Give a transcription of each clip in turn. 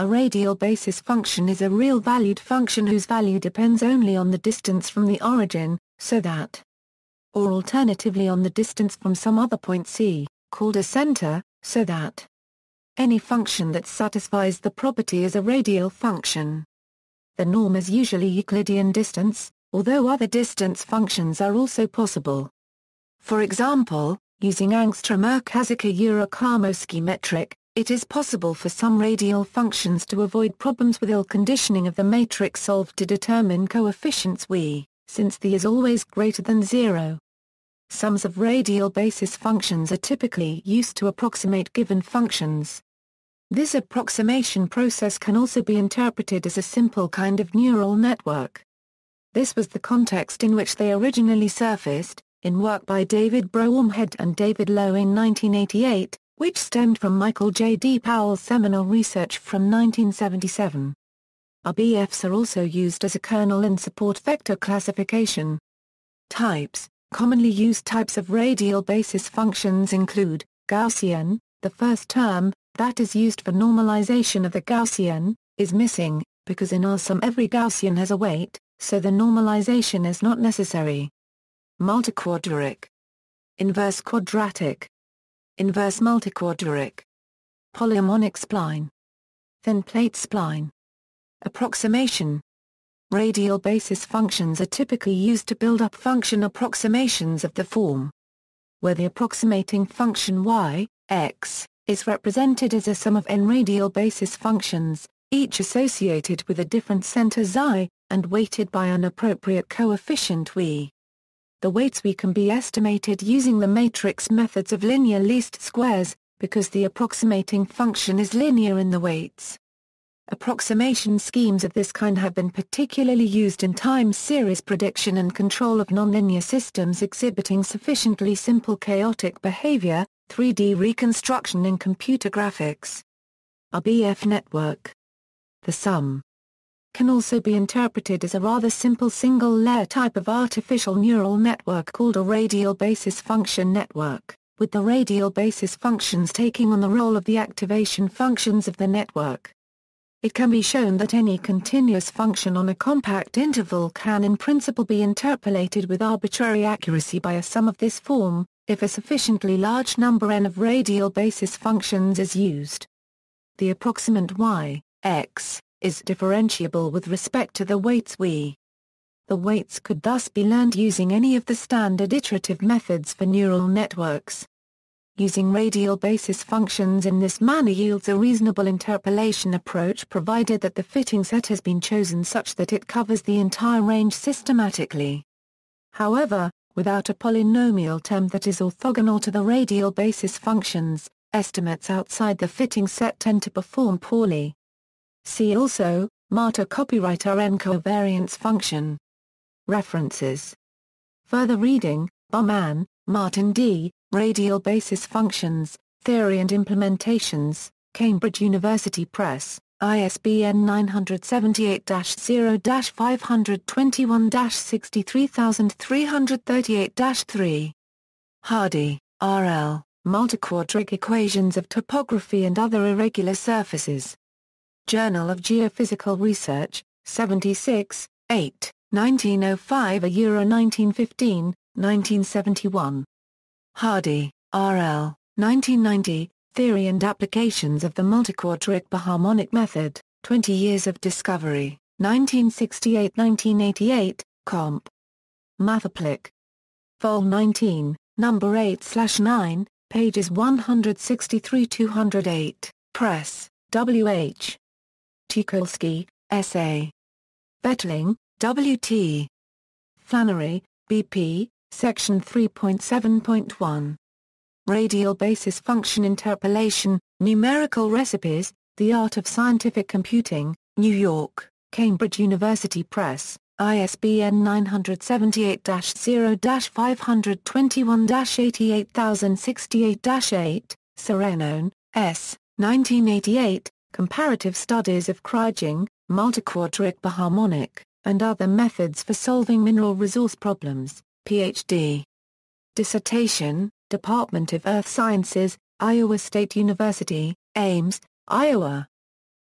A radial basis function is a real-valued function whose value depends only on the distance from the origin, so that, or alternatively on the distance from some other point C, called a center, so that any function that satisfies the property is a radial function. The norm is usually Euclidean distance, although other distance functions are also possible. For example, using Angstrom-Karmowski metric, it is possible for some radial functions to avoid problems with ill conditioning of the matrix solved to determine coefficients V, since the is always greater than 0. Sums of radial basis functions are typically used to approximate given functions. This approximation process can also be interpreted as a simple kind of neural network. This was the context in which they originally surfaced, in work by David Broomhead and David Lowe in 1988, which stemmed from Michael J. D. Powell's seminal research from 1977. RBFs are also used as a kernel in support vector classification. Types. Commonly used types of radial basis functions include Gaussian. The first term, that is used for normalization of the Gaussian, is missing, because in our sum every Gaussian has a weight, so the normalization is not necessary. Multiquadratic. Inverse quadratic. Inverse multiquadratic. Polyharmonic spline. Thin plate spline. Approximation. Radial basis functions are typically used to build up function approximations of the form, where the approximating function y, x, is represented as a sum of n radial basis functions, each associated with a different center xi, and weighted by an appropriate coefficient v. The weights v can be estimated using the matrix methods of linear least squares, because the approximating function is linear in the weights. Approximation schemes of this kind have been particularly used in time series prediction and control of nonlinear systems exhibiting sufficiently simple chaotic behavior, 3D reconstruction in computer graphics. RBF network. The sum can also be interpreted as a rather simple single-layer type of artificial neural network called a radial basis function network, with the radial basis functions taking on the role of the activation functions of the network. It can be shown that any continuous function on a compact interval can in principle be interpolated with arbitrary accuracy by a sum of this form, if a sufficiently large number n of radial basis functions is used. The approximant y, x, is differentiable with respect to the weights v. The weights could thus be learned using any of the standard iterative methods for neural networks. Using radial basis functions in this manner yields a reasonable interpolation approach provided that the fitting set has been chosen such that it covers the entire range systematically. However, without a polynomial term that is orthogonal to the radial basis functions, estimates outside the fitting set tend to perform poorly. See also, Marta copyright RN covariance function. References. Further reading, Baumann, Martin D., Radial Basis Functions, Theory and Implementations, Cambridge University Press, ISBN 978-0-521-63338-3. Hardy, R.L., Multiquadratic Equations of Topography and Other Irregular Surfaces. Journal of Geophysical Research, 76, 8, 1905 1915, 1971. Hardy, R.L., 1990, Theory and Applications of the Multiquadratic Biharmonic Method, 20 Years of Discovery, 1968-1988, Comp. Mathoplic. Vol 19, Number 8/9, pages 163-208, Press, W.H. Tucholsky, S.A. Bettling, W.T. Flannery, B.P., Section 3.7.1. Radial Basis Function Interpolation, Numerical Recipes, The Art of Scientific Computing, New York, Cambridge University Press, ISBN 978-0-521-88068-8, Serenone, S., 1988, Comparative Studies of Kriging, Multiquadratic Biharmonic, and Other Methods for Solving Mineral Resource Problems, Ph.D. Dissertation, Department of Earth Sciences, Iowa State University, Ames, Iowa.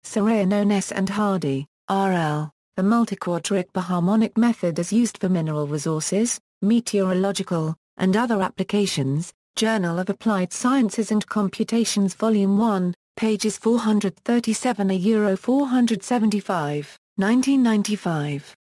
Serrano-Ness and Hardy, R.L., The Multiquadratic Biharmonic Method as Used for Mineral Resources, Meteorological, and Other Applications, Journal of Applied Sciences and Computations Volume 1, pages 437–475, 1995.